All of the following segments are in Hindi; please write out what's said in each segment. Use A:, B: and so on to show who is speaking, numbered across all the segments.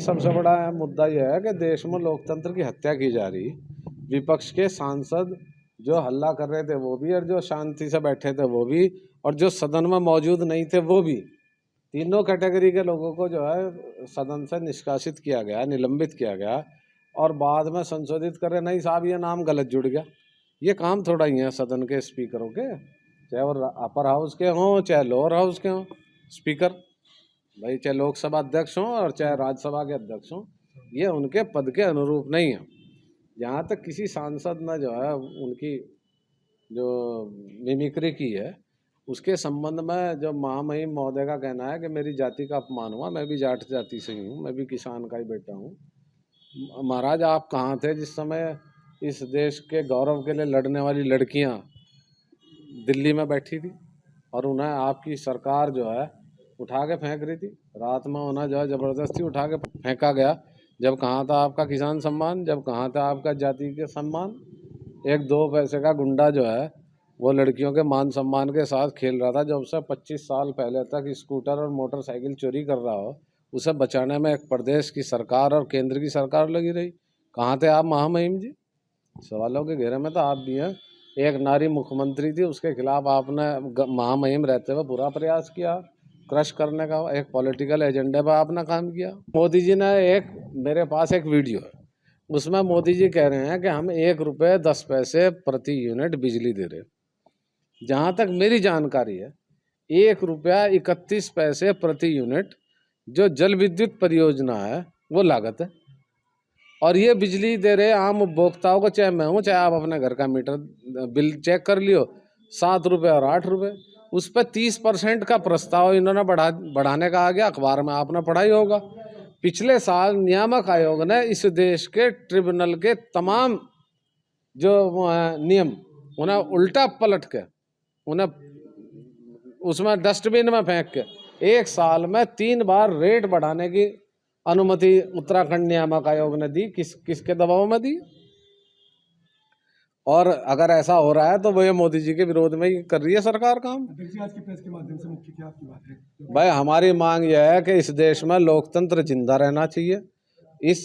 A: सबसे बड़ा मुद्दा यह है कि देश में लोकतंत्र की हत्या की जा रही। विपक्ष के सांसद जो हल्ला कर रहे थे वो भी, और जो शांति से बैठे थे वो भी, और जो सदन में मौजूद नहीं थे वो भी, तीनों कैटेगरी के लोगों को जो है सदन से निष्कासित किया गया, निलंबित किया गया, और बाद में संशोधित कर रहे नहीं साहब ये नाम गलत जुड़ गया। ये काम थोड़ा ही है सदन के स्पीकरों के, चाहे वो अपर हाउस के हों चाहे लोअर हाउस के हों स्पीकर, भाई चाहे लोकसभा अध्यक्ष हों और चाहे राज्यसभा के अध्यक्ष हों, ये उनके पद के अनुरूप नहीं है। जहाँ तक किसी सांसद ने जो है उनकी जो मिमिक्री की है उसके संबंध में जो महामहिम महोदय का कहना है कि मेरी जाति का अपमान हुआ, मैं भी जाट जाति से ही हूँ, मैं भी किसान का ही बेटा हूँ। महाराज आप कहाँ थे जिस समय इस देश के गौरव के लिए लड़ने वाली लड़कियाँ दिल्ली में बैठी थी और उन्हें आपकी सरकार जो है उठा के फेंक रही थी, रात में उन्हें जो है ज़बरदस्ती उठा के फेंका गया। जब कहाँ था आपका किसान सम्मान, जब कहाँ था आपका जाति के सम्मान। एक 2 पैसे का गुंडा जो है वो लड़कियों के मान सम्मान के साथ खेल रहा था। जब से 25 साल पहले तक स्कूटर और मोटरसाइकिल चोरी कर रहा हो, उसे बचाने में एक प्रदेश की सरकार और केंद्र की सरकार लगी रही। कहाँ थे आप महामहिम जी? सवालों के घेरे में तो आप भी हैं। एक नारी मुख्यमंत्री थी, उसके खिलाफ आपने महामहिम रहते हुए पूरा प्रयास किया क्रश करने का, एक पॉलिटिकल एजेंडे पर आपने काम किया। मोदी जी ने मेरे पास एक वीडियो है, उसमें मोदी जी कह रहे हैं कि हम 1 रुपये 10 पैसे प्रति यूनिट बिजली दे रहे हैं। जहाँ तक मेरी जानकारी है 1 रुपया 31 पैसे प्रति यूनिट जो जल विद्युत परियोजना है वो लागत है, और ये बिजली दे रहे आम उपभोक्ताओं को, चाहे मैं हूँ चाहे आप अपने घर का मीटर बिल चेक कर लियो, 7 रुपये और 8 रुपये। उस पर 30% का प्रस्ताव इन्होंने बढ़ाने का आ गया। अखबार में आपने पढ़ा ही होगा। पिछले साल नियामक आयोग ने इस देश के ट्रिब्यूनल के तमाम जो नियम उन्हें उल्टा पलट के उन्हें उसमें डस्टबिन में फेंक के 1 साल में 3 बार रेट बढ़ाने की अनुमति उत्तराखंड नियामक आयोग ने दी। किसके दबाव में दी? और अगर ऐसा हो रहा है तो वो ये मोदी जी के विरोध में ही कर रही है सरकार काम।
B: आज की प्रेस के माध्यम से मुख्य क्या आपकी बात है?
A: भाई हमारी मांग यह है कि इस देश में लोकतंत्र जिंदा रहना चाहिए।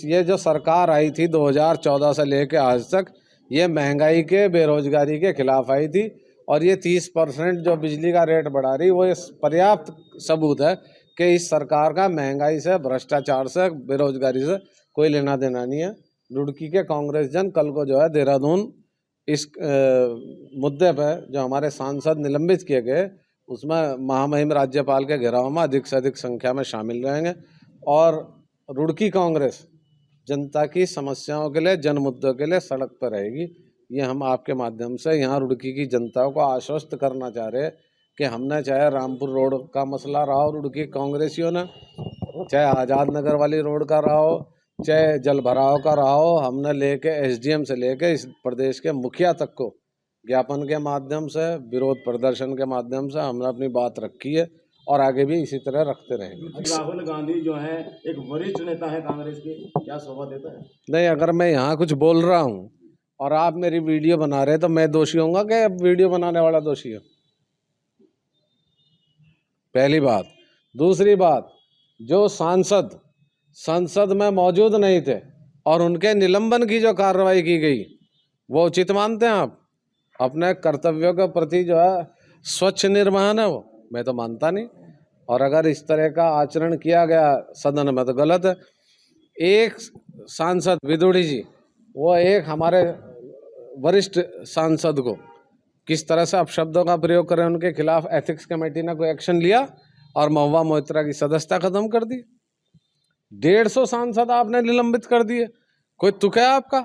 A: ये जो सरकार आई थी 2014 से लेकर आज तक, ये महंगाई के बेरोजगारी के खिलाफ आई थी, और ये 30% जो बिजली का रेट बढ़ा रही वो पर्याप्त सबूत है कि इस सरकार का महंगाई से, भ्रष्टाचार से, बेरोजगारी से कोई लेना देना नहीं है। रुड़की के कांग्रेस जन कल को जो है देहरादून इस मुद्दे पर जो हमारे सांसद निलंबित किए गए उसमें महामहिम राज्यपाल के घेराव में अधिक से अधिक संख्या में शामिल रहेंगे, और रुड़की कांग्रेस जनता की समस्याओं के लिए, जन मुद्दों के लिए सड़क पर रहेगी। ये हम आपके माध्यम से यहाँ रुड़की की जनता को आश्वस्त करना चाह रहे हैं कि हमने, चाहे रामपुर रोड का मसला रहा हो रुड़की कांग्रेसियों ने, चाहे आज़ाद नगर वाली रोड का रहा हो, चाहे जल भराव का रहा हो, हमने लेके SDM से लेके इस प्रदेश के मुखिया तक को ज्ञापन के माध्यम से, विरोध प्रदर्शन के माध्यम से हमने अपनी बात रखी है और आगे भी इसी तरह रखते रहेंगे।
C: राहुल गांधी जो है एक वरिष्ठ नेता है कांग्रेस के, क्या शोभा देता है?
A: नहीं, अगर मैं यहाँ कुछ बोल रहा हूँ और आप मेरी वीडियो बना रहे तो मैं दोषी होऊंगा कि वीडियो बनाने वाला दोषी है? पहली बात। दूसरी बात, जो सांसद संसद में मौजूद नहीं थे और उनके निलंबन की जो कार्रवाई की गई वो उचित मानते हैं आप? अपने कर्तव्यों के प्रति जो है स्वच्छ निर्वहन है वो? मैं तो मानता नहीं। और अगर इस तरह का आचरण किया गया सदन में तो गलत है। एक सांसद विदुड़ी जी, वो एक हमारे वरिष्ठ सांसद को किस तरह से अपशब्दों का प्रयोग करें, उनके खिलाफ एथिक्स कमेटी ने कोई एक्शन लिया और महुआ मोइत्रा की सदस्यता खत्म कर दी। 150 सांसद आपने निलंबित कर दिए। कोई तुक है आपका?